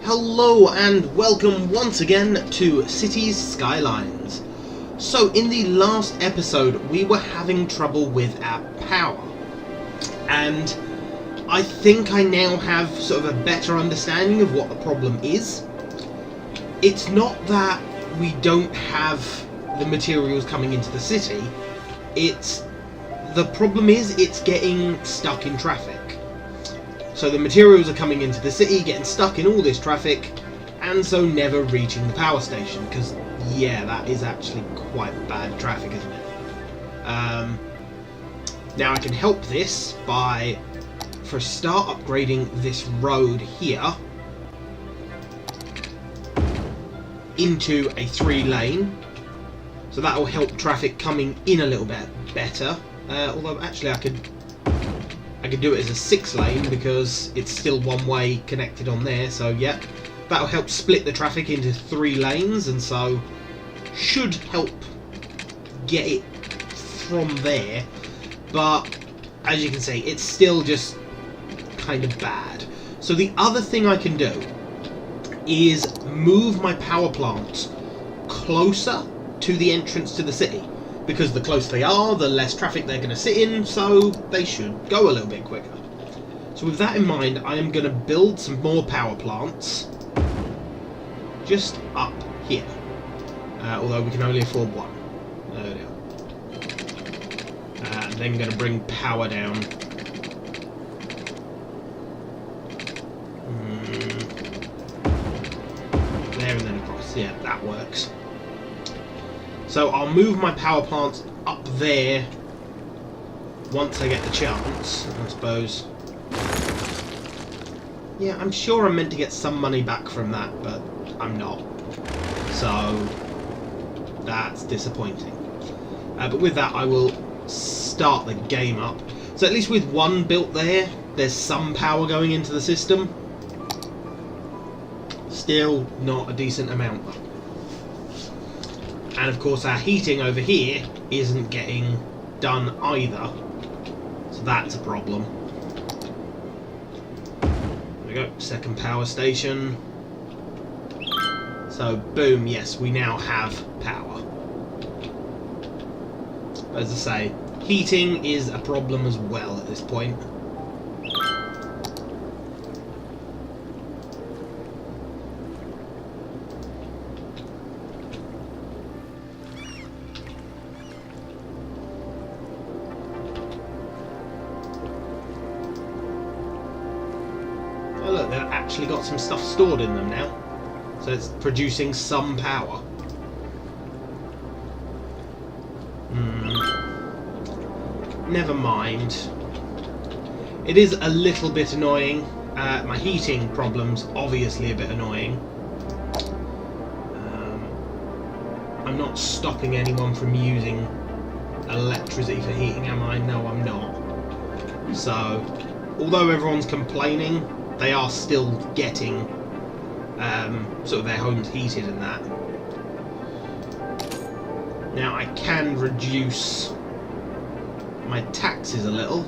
Hello and welcome once again to Cities Skylines. So in the last episode we were having trouble with our power, and I think I now have sort of a better understanding of what the problem is. It's not that we don't have the materials coming into the city, the problem is it's getting stuck in traffic. So the materials are coming into the city, getting stuck in all this traffic, and so never reaching the power station, because, yeah, that is actually quite bad traffic, isn't it? Now I can help this by, for a start, upgrading this road here into a 3-lane. So that will help traffic coming in a little bit better. Although, actually, I could do it as a 6-lane because it's still one way connected on there, so yeah, that'll help split the traffic into 3 lanes, and so should help get it from there. But as you can see, it's still just kind of bad. So the other thing I can do is move my power plants closer to the entrance to the city, because the closer they are, the less traffic they're going to sit in, so they should go a little bit quicker. So with that in mind, I am going to build some more power plants just up here. Although we can only afford one. There we go. And then going to bring power down. There and then across. Yeah, that works. So I'll move my power plants up there once I get the chance, I suppose. Yeah, I'm sure I'm meant to get some money back from that, but I'm not. So that's disappointing. But with that, I will start the game up. So at least with one built there, there's some power going into the system. Still not a decent amount though. And of course our heating over here isn't getting done either, so that's a problem. There we go, second power station. So boom, yes, we now have power. But as I say, heating is a problem as well at this point. Oh look, they've actually got some stuff stored in them now. So it's producing some power. Never mind. It is a little bit annoying. My heating problem's obviously a bit annoying. I'm not stopping anyone from using electricity for heating, am I? No, I'm not. So, although everyone's complaining, they are still getting sort of their homes heated and that. Now I can reduce my taxes a little.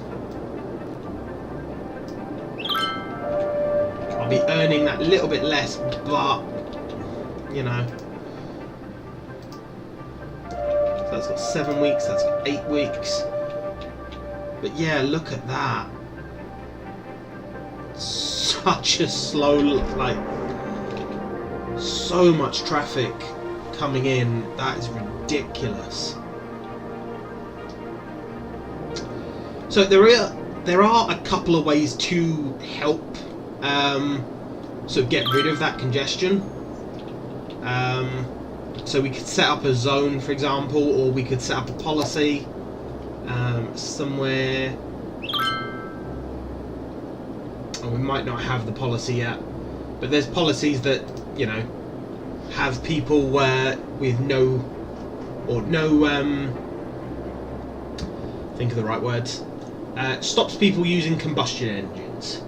I'll be earning that little bit less, but you know. So that's got 7 weeks, that's got 8 weeks. But yeah, look at that. Such a slow, like, so much traffic coming in, that is ridiculous. So there are a couple of ways to help sort of get rid of that congestion. So we could set up a zone, for example, or we could set up a policy somewhere. We might not have the policy yet, but there's policies that, you know, have people with no think of the right words, stops people using combustion engines,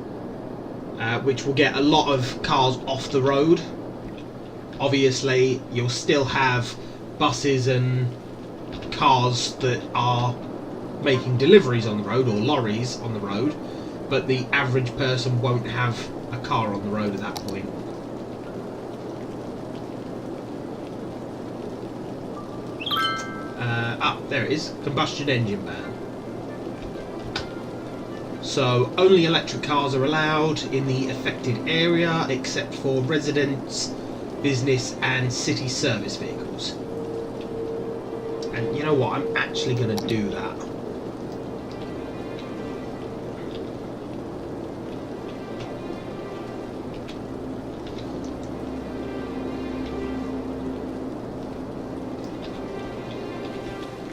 which will get a lot of cars off the road. Obviously you'll still have buses and cars that are making deliveries on the road, or lorries on the road, but the average person won't have a car on the road at that point. There it is. Combustion engine ban. So only electric cars are allowed in the affected area, except for residents, business and city service vehicles. And you know what? I'm actually going to do that.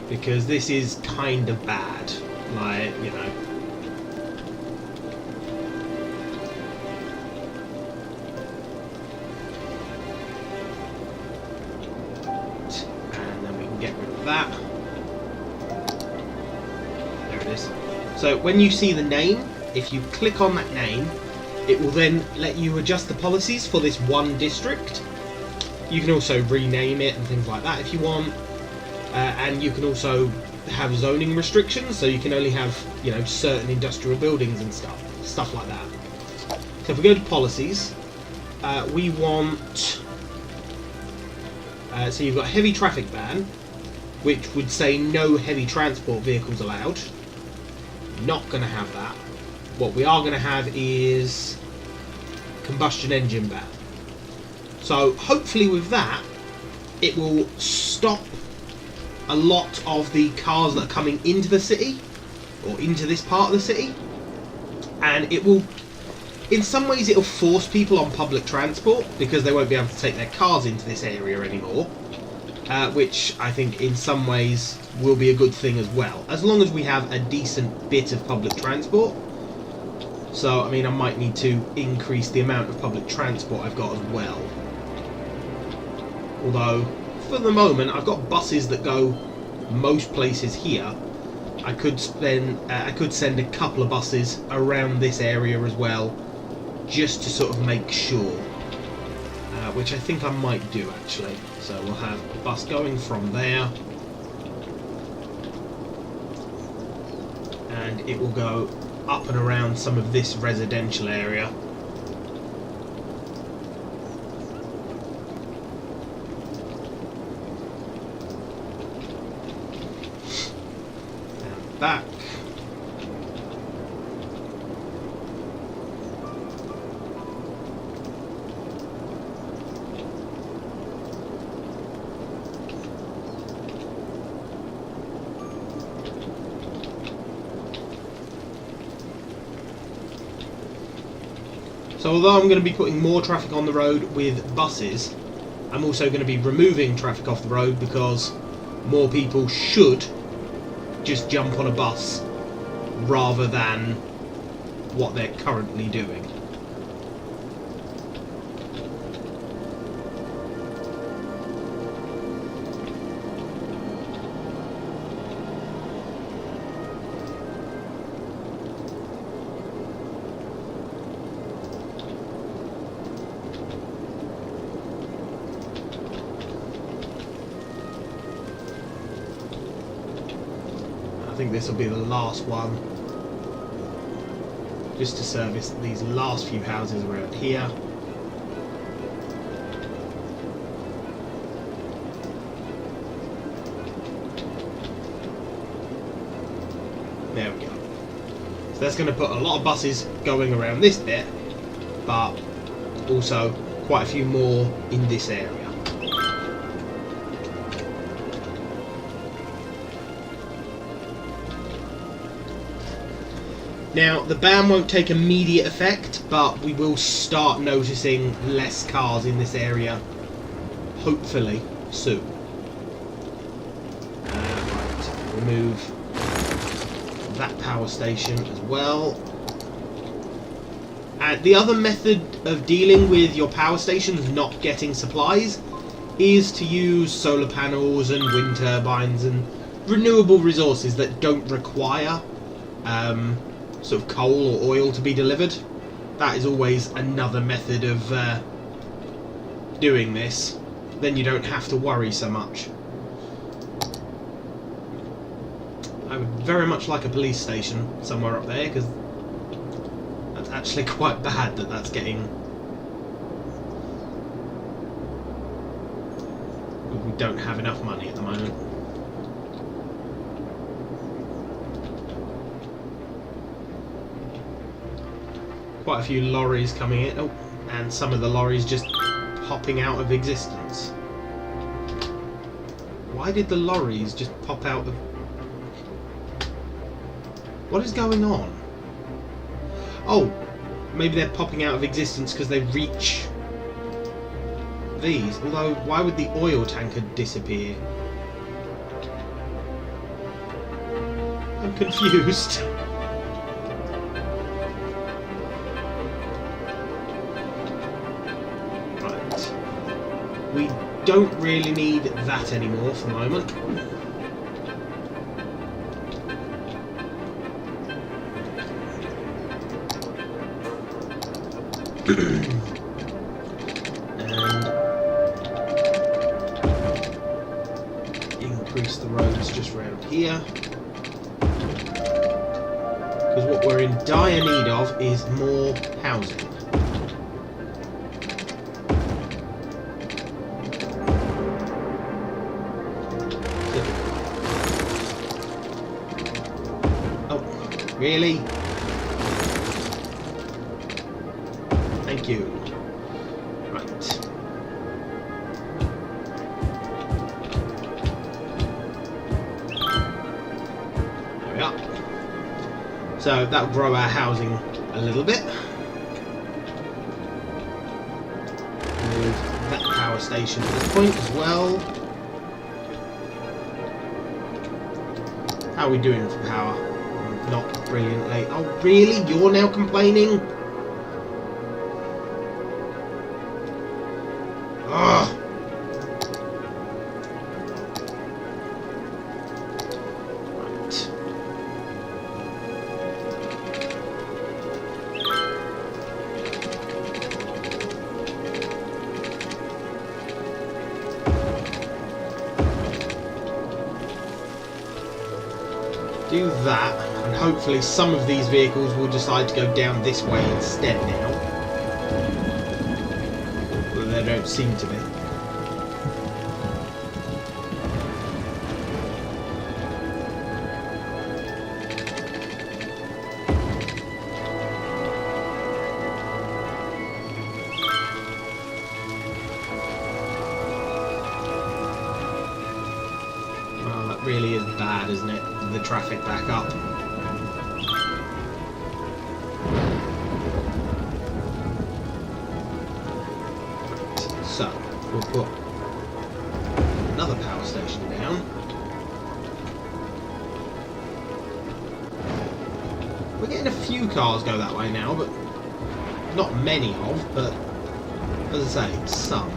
Because this is kind of bad. Like, you know. And then we can get rid of that. There it is. So when you see the name, if you click on that name, it will then let you adjust the policies for this one district. You can also rename it and things like that if you want. And you can also have zoning restrictions, so you can only have, you know, certain industrial buildings and stuff like that. So if we go to policies, we want. So you've got heavy traffic ban, which would say no heavy transport vehicles allowed. Not going to have that. What we are going to have is combustion engine ban. So hopefully with that, it will stop a lot of the cars that are coming into the city, or into this part of the city, and it will, in some ways it'll force people on public transport, because they won't be able to take their cars into this area anymore, which I think in some ways will be a good thing as well, as long as we have a decent bit of public transport. So, I mean, I might need to increase the amount of public transport I've got as well. Although, for the moment, I've got buses that go most places here. I could send a couple of buses around this area as well, just to sort of make sure. Which I think I might do, actually. So we'll have a bus going from there. And it will go up and around some of this residential area. Back. So although I'm going to be putting more traffic on the road with buses, I'm also going to be removing traffic off the road because more people should just jump on a bus rather than what they're currently doing. I think this will be the last one, just to service these last few houses around here. There we go. So that's going to put a lot of buses going around this bit, but also quite a few more in this area. Now, the ban won't take immediate effect, but we will start noticing less cars in this area, hopefully, soon. Right, remove that power station as well. And the other method of dealing with your power stations not getting supplies is to use solar panels and wind turbines and renewable resources that don't require sort of coal or oil to be delivered. That is always another method of doing this. Then you don't have to worry so much. I would very much like a police station somewhere up there, because that's actually quite bad that that's getting... We don't have enough money at the moment. quite a few lorries coming in. Oh, and some of the lorries just popping out of existence. Why did the lorries just pop out of... What is going on? Oh, maybe they're popping out of existence because they reach these. Although, why would the oil tanker disappear? I'm confused. Right. We don't really need that anymore for the moment. And increase the roads just around here. Because what we're in dire need of is more housing. Oh, really? Thank you. Right. There we are. So that'll grow our housing a little bit. Move that power station at this point as well. How are we doing for power? Not brilliantly. Oh, really? You're now complaining? Ugh. Right. Do that, and hopefully some of these vehicles will decide to go down this way instead now. Well, they don't seem to be. Well, that really is bad, isn't it? The traffic back up. So, we'll put another power station down. We're getting a few cars go that way now, but not many of, but as I say, some.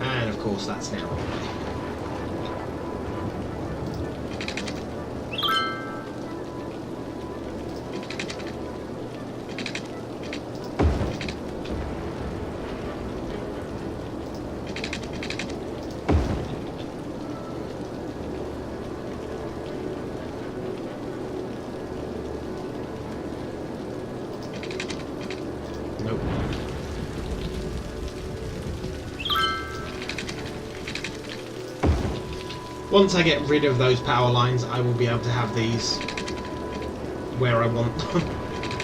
And of course that's now on the way. Nope. Once I get rid of those power lines, I will be able to have these where I want them.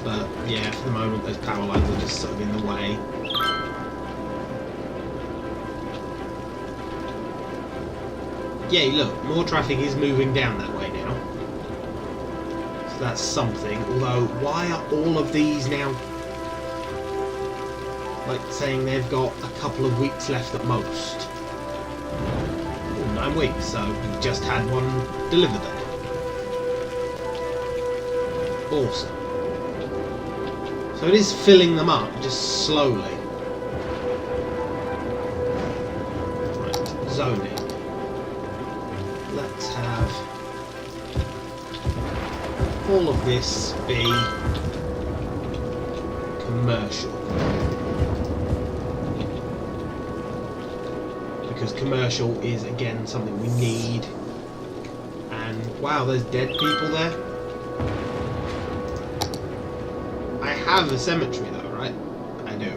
But yeah, for the moment, those power lines are just sort of in the way. Yay, look, more traffic is moving down that way now. So that's something. Although, why are all of these now, like, saying they've got a couple of weeks left at most? 9 weeks, so we've just had one delivered there. Awesome. So it is filling them up, just slowly. Right, zoning. Let's have all of this be commercial. Because commercial is, again, something we need. And, wow, there's dead people there. I have a cemetery, though, right? I do.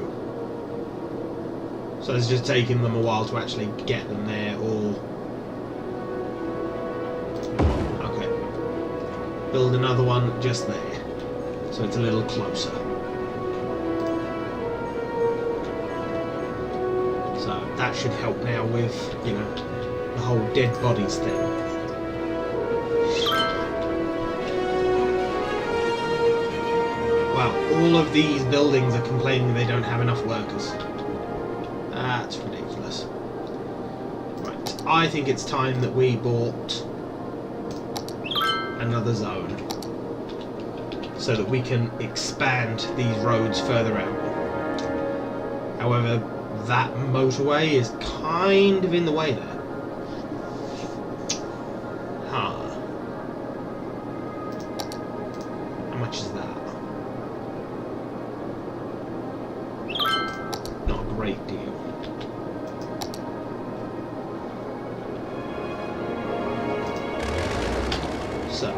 So it's just taking them a while to actually get them there, or... Okay. build another one just there, so it's a little closer. So that should help now with, you know, the whole dead bodies thing. Wow, all of these buildings are complaining they don't have enough workers. That's ridiculous. Right, I think it's time that we bought another zone so that we can expand these roads further out. However, that motorway is kind of in the way there. Huh. How much is that? Not a great deal. So.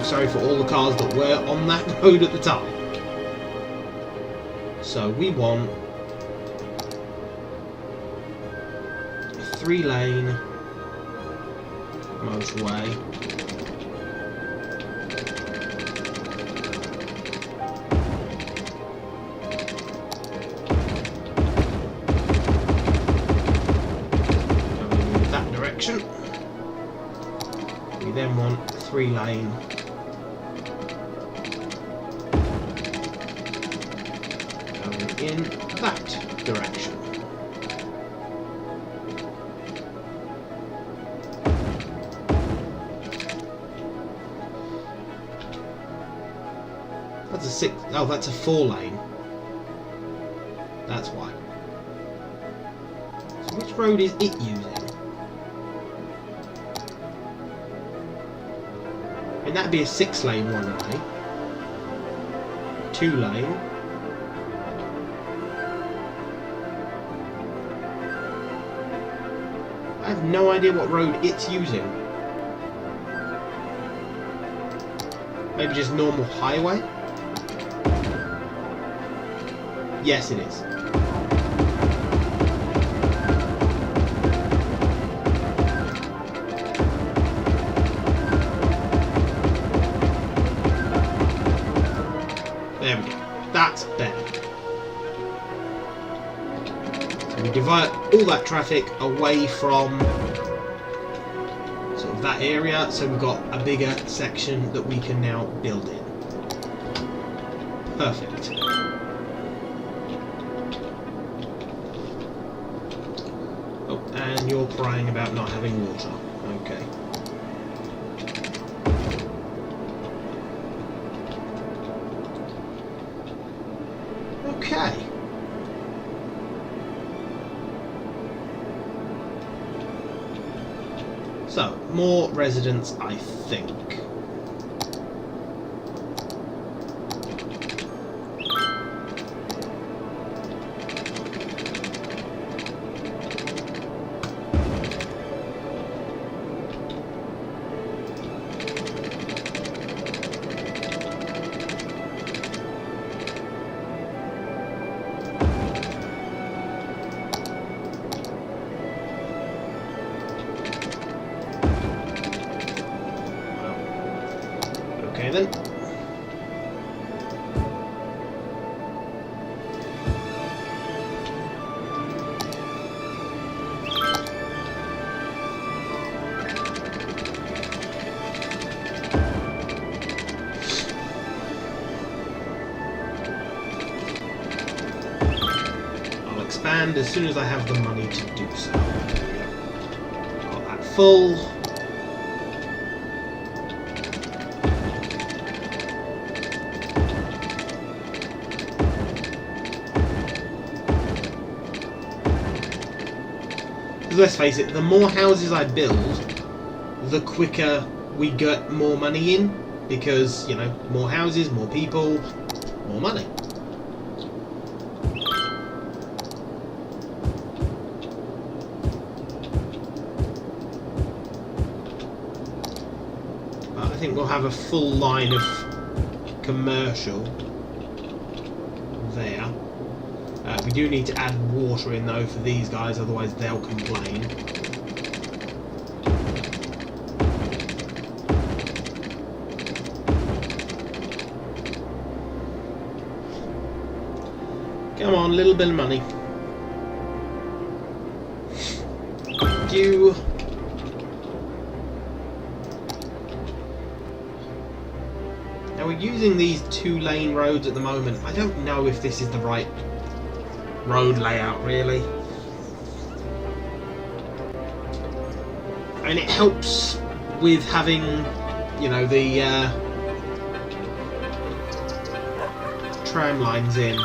Sorry for all the cars that were on that road at the time. So we want a 3-lane motorway. Going in that direction. We then want a 3-lane in that direction. That's a 6. Oh, that's a 4-lane. That's why. So which road is it using? And that'd be a 6-lane one way. 2-lane. I have no idea what road it's using. Maybe just normal highway? Yes, it is. There we go. That's better. We divert all that traffic away from sort of that area, so we've got a bigger section that we can now build in. Perfect. Oh, and you're crying about not having water. Okay. Okay. So, more residents, I think. Okay then. I'll expand as soon as I have the money to do so. Got that full. Let's face it, the more houses I build, the quicker we get more money in, because, you know, more houses, more people, more money. But I think we'll have a full line of commercial We do need to add water in though for these guys, otherwise they'll complain. Come on, little bit of money. Thank you. Now we're using these 2-lane roads at the moment. I don't know if this is the right road layout, really. And it helps with having, you know, the tram lines in.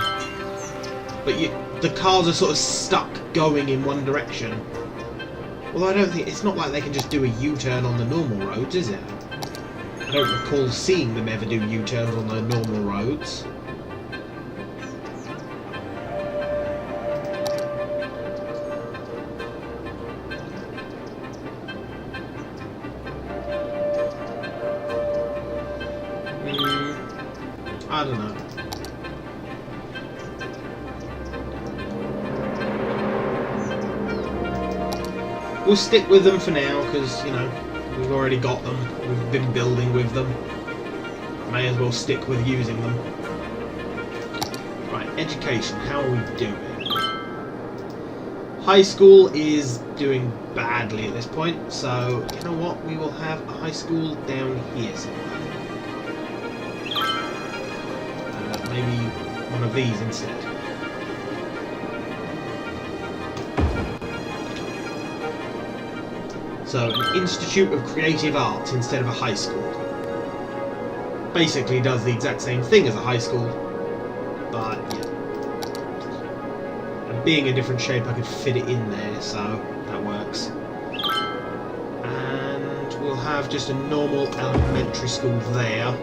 But the cars are sort of stuck going in one direction. Although I don't think... it's not like they can just do a U-turn on the normal roads, is it? I don't recall seeing them ever do U-turns on the normal roads. I don't know. We'll stick with them for now, because, you know, we've already got them. We've been building with them. May as well stick with using them. Right, education. How are we doing? High school is doing badly at this point, so, you know what? We will have a high school down here somewhere. Maybe one of these instead. So, an Institute of Creative Arts instead of a high school. Basically does the exact same thing as a high school, but yeah. And being a different shape, I could fit it in there, so that works. And we'll have just a normal elementary school there.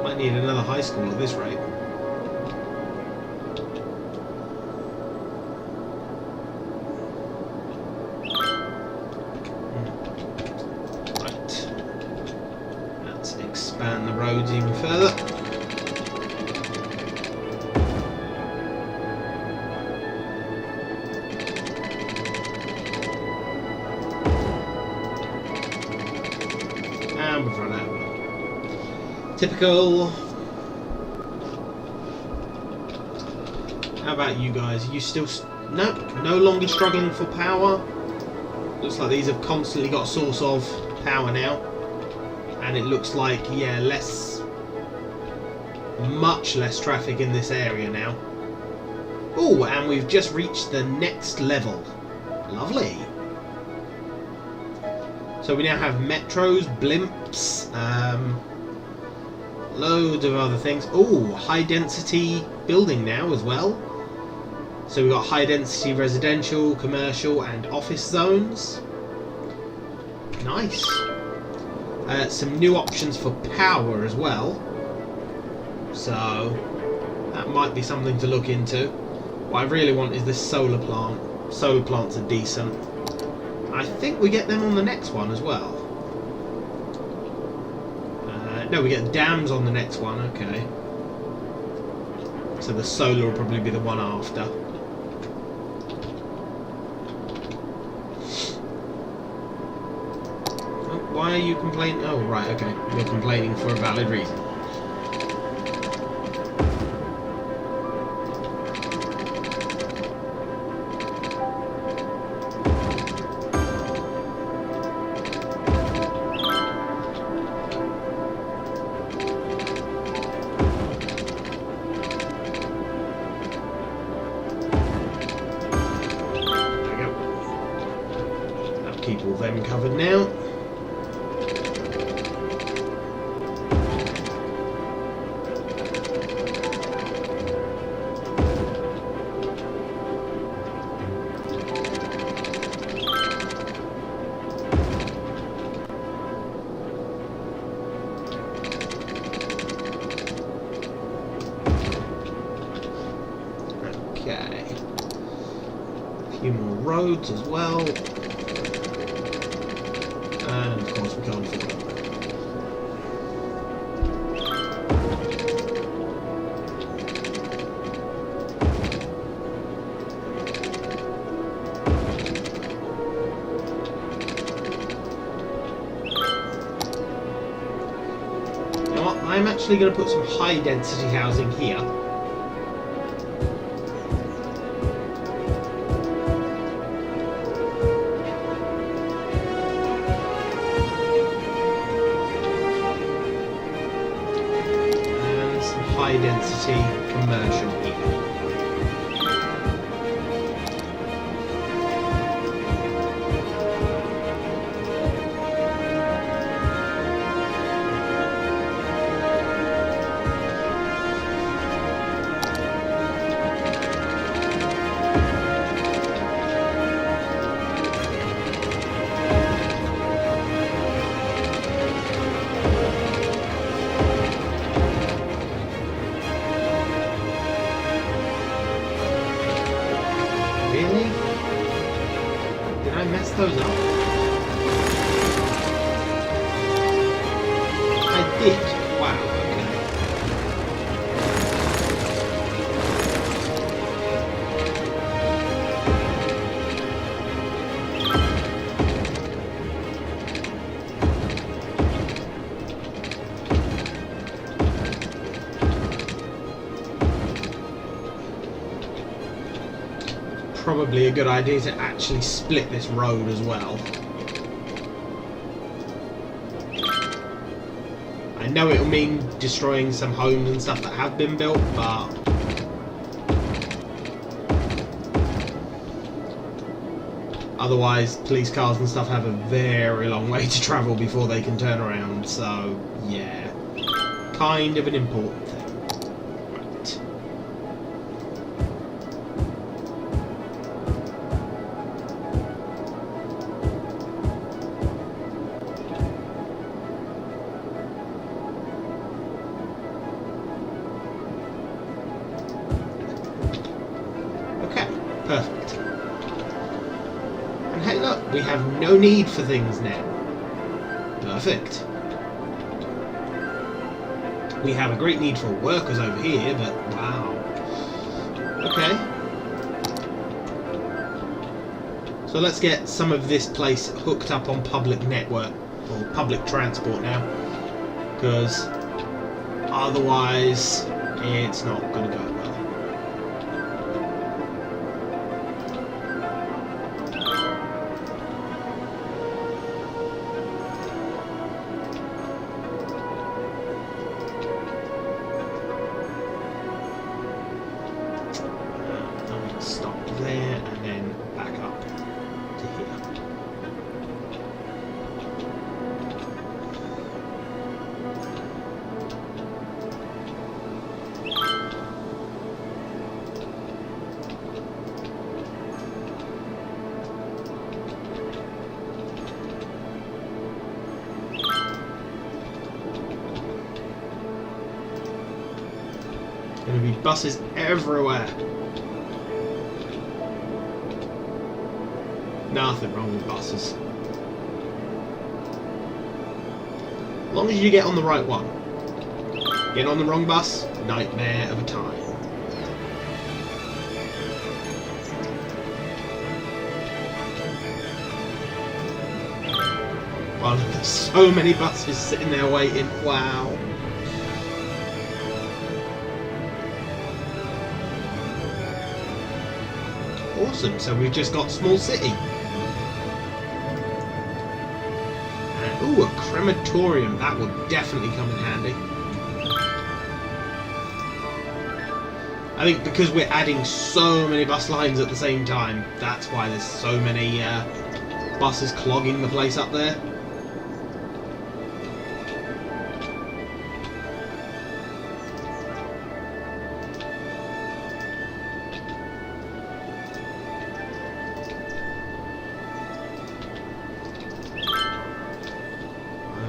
Might need another high school at this rate. Expand the roads even further. And we've run out. Typical. How about you guys? Are you still... no longer struggling for power? Looks like these have constantly got a source of power now. And it looks like, yeah, much less traffic in this area now. Oh, and we've just reached the next level. Lovely. So we now have metros, blimps, loads of other things. Oh, high density building now as well. So we've got high density residential, commercial and office zones. Nice. Some new options for power as well, so that might be something to look into. What I really want is this solar plant. Solar plants are decent. I think we get them on the next one as well. No, we get dams on the next one, okay. So the solar will probably be the one after. Why are you complaining? Oh, right, okay. You're complaining for a valid reason. There we go. That'll keep all them covered now. Okay. A few more roads as well. And of course we can't afford them. I'm actually going to put some high density housing here. And some high density commercial here. Really? Did I mess those up? I did. Wow, okay. Probably a good idea to actually split this road as well. I know it'll mean destroying some homes and stuff that have been built, but otherwise police cars and stuff have a very long way to travel before they can turn around, so yeah, kind of an important thing. Right. Perfect. And hey look, we have no need for things now. Perfect. We have a great need for workers over here, but wow. Okay. So let's get some of this place hooked up on public network, or public transport now. Because otherwise, it's not going to go well. Stop there and then back up to here. Going to be buses everywhere. Nothing wrong with buses. As long as you get on the right one. Get on the wrong bus, nightmare of a time. Wow, there's so many buses sitting there waiting. Wow. Awesome, so we've just got small city. Ooh, a crematorium. That will definitely come in handy. I think because we're adding so many bus lines at the same time, that's why there's so many buses clogging the place up there.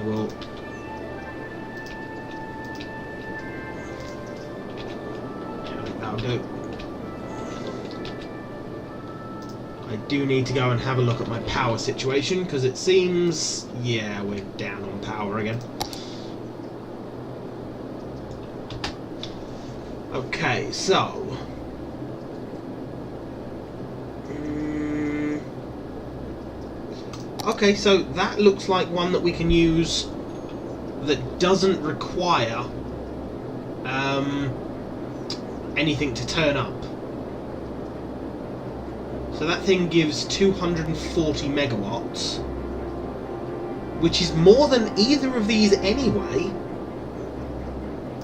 Will that'll do. I do need to go and have a look at my power situation because it seems, yeah, we're down on power again. Okay, so okay, so that looks like one that we can use that doesn't require anything to turn up. So that thing gives 240 megawatts, which is more than either of these anyway.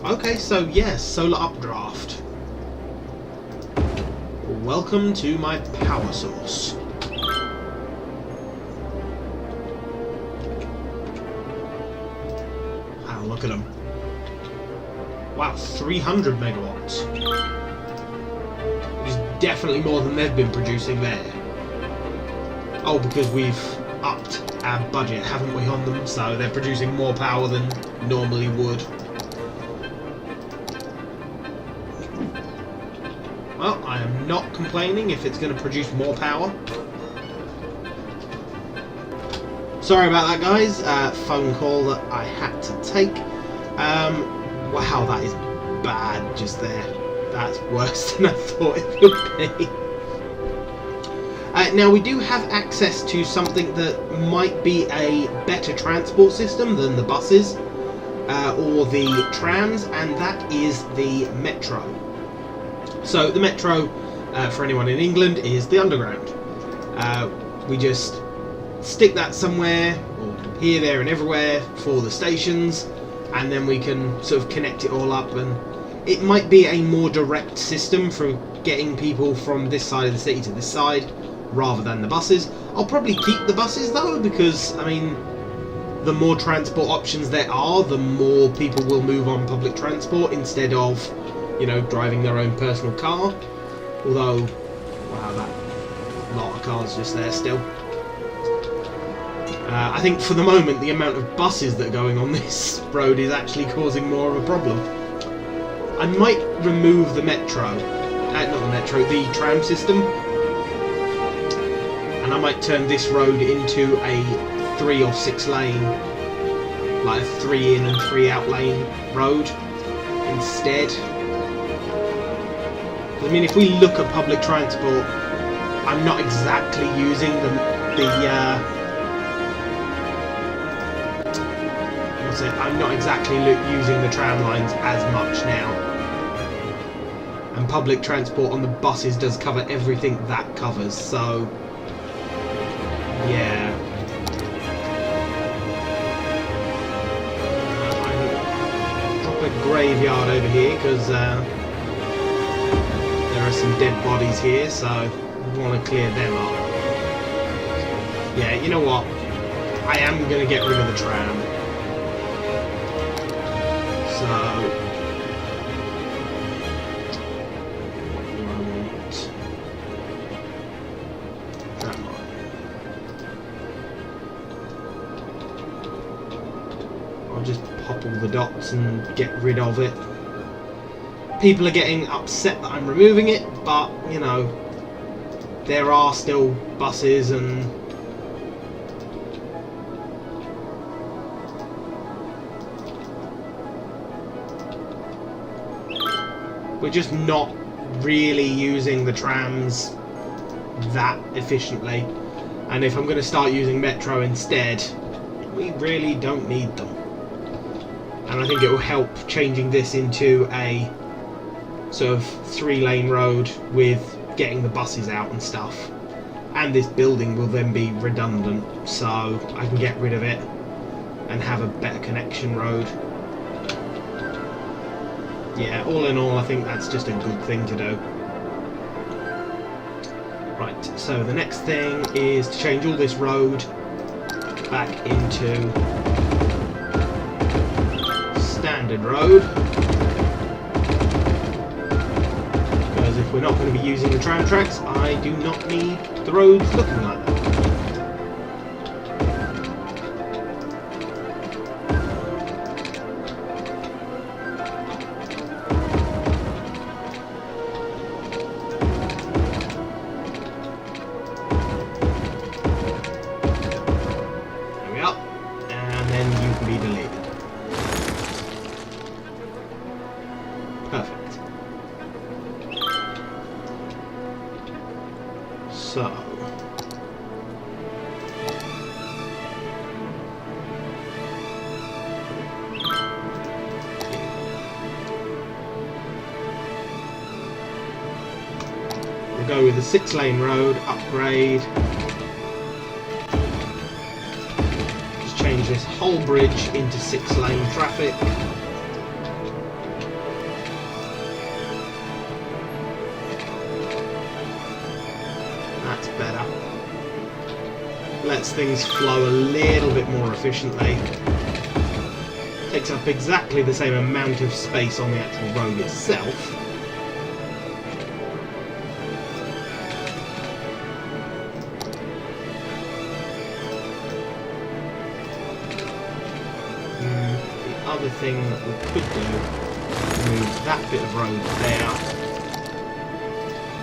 Okay, so yes, solar updraft. Welcome to my power source. Wow, look at them. Wow, 300 megawatts. Which is definitely more than they've been producing there. Oh, because we've upped our budget, haven't we, on them? So they're producing more power than normally would. Well, I am not complaining if it's going to produce more power. Sorry about that, guys. Phone call that I had to take. Wow, that is bad just there. That's worse than I thought it would be. Now, we do have access to something that might be a better transport system than the buses or the trams, and that is the metro. So, the metro, for anyone in England, is the underground. We just stick that somewhere, or here, there and everywhere for the stations, and then we can sort of connect it all up, and it might be a more direct system for getting people from this side of the city to this side, rather than the buses. I'll probably keep the buses though, because, I mean, the more transport options there are, the more people will move on public transport instead of, you know, driving their own personal car. Although, wow, that lot of cars just there still. I think for the moment the amount of buses that are going on this road is actually causing more of a problem. I might remove the metro, not the metro, the tram system, and I might turn this road into a 3 or 6 lane, like a 3 in and 3 out lane road instead. I mean, if we look at public transport, I'm not exactly using I'm not exactly using the tram lines as much now. And public transport on the buses does cover everything that covers, so yeah. I'll drop a graveyard over here because there are some dead bodies here, so I want to clear them up. Yeah, you know what? I am going to get rid of the tram. So, what do I want? Tram line. I'll just pop all the dots and get rid of it. People are getting upset that I'm removing it, but, you know, there are still buses and we're just not really using the trams that efficiently. And if I'm going to start using metro instead, we really don't need them. And I think it will help changing this into a sort of 3-lane road with getting the buses out and stuff. And this building will then be redundant, so I can get rid of it and have a better connection road. Yeah, all in all, I think that's just a good thing to do. Right, so the next thing is to change all this road back into standard road. Because if we're not going to be using the tram tracks, I do not need the roads looking like that. Perfect. So, go with a 6-lane road, upgrade. Just change this whole bridge into 6-lane traffic. That's better. Lets things flow a little bit more efficiently. Takes up exactly the same amount of space on the actual road itself. The other thing that we could do is move that bit of road there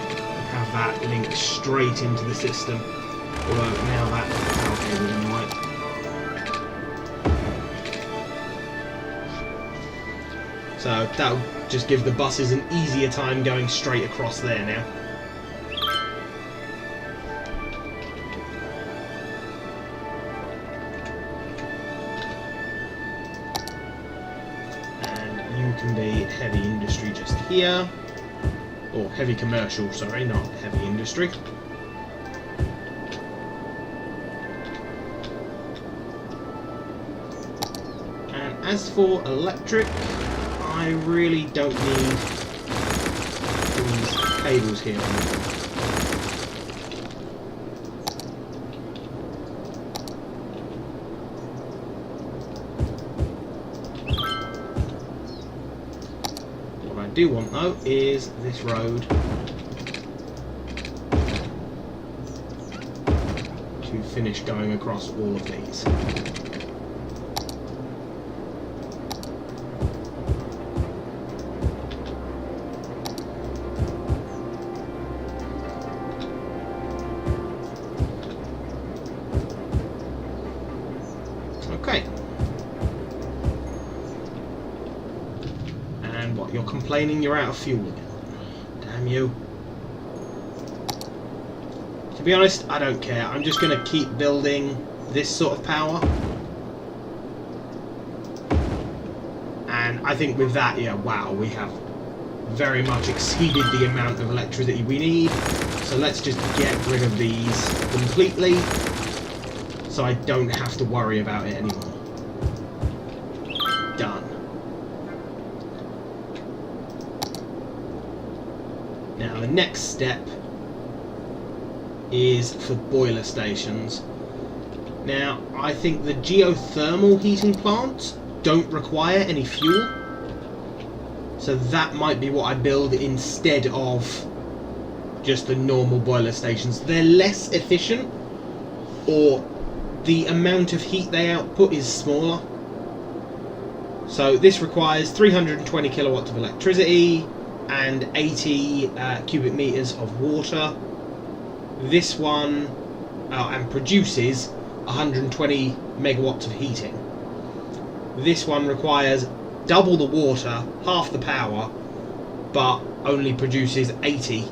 and have that linked straight into the system. Although now that's allocated anyway. So that'll just give the buses an easier time going straight across there now. And you can be heavy industry just here. Or heavy commercial, sorry, not heavy industry. And as for electric, I really don't need these cables here anymore. What I do want though is this road to finish going across all of these. Okay. And what, you're complaining you're out of fuel again? Damn you. To be honest, I don't care. I'm just going to keep building this sort of power. And I think with that, yeah, wow, we have very much exceeded the amount of electricity we need. So let's just get rid of these completely, so I don't have to worry about it anymore. Done. Now the next step is for boiler stations. Now I think the geothermal heating plants don't require any fuel, so that might be what I build instead of just the normal boiler stations. They're less efficient, or the amount of heat they output is smaller. So this requires 320 kilowatts of electricity and 80 cubic meters of water. This one and produces 120 megawatts of heating. This one requires double the water, half the power, but only produces 80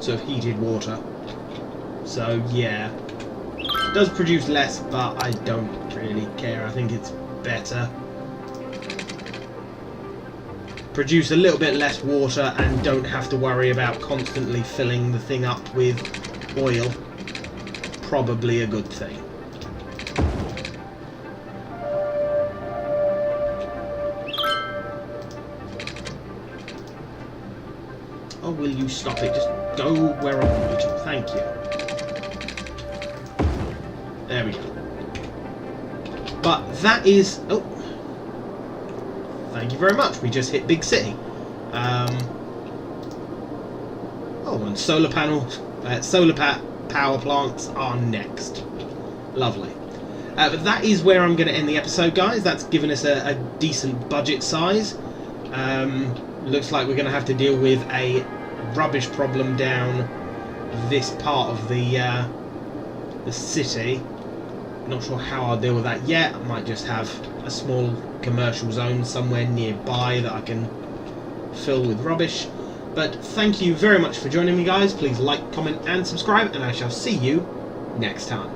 sort of heated water. So yeah, it does produce less, but I don't really care. I think it's better. Produce a little bit less water and don't have to worry about constantly filling the thing up with oil. Probably a good thing. Oh, will you stop it? Just go where I want you to. Thank you. There we go. But that is... Oh. Thank you very much. We just hit Big City. Oh, and solar panels... power plants are next. Lovely. But that is where I'm going to end the episode, guys. That's given us a decent budget size. Looks like we're going to have to deal with a rubbish problem down this part of the city. Not sure how I'll deal with that yet. I might just have a small commercial zone somewhere nearby that I can fill with rubbish. But thank you very much for joining me, guys. Please like, comment and subscribe, and I shall see you next time.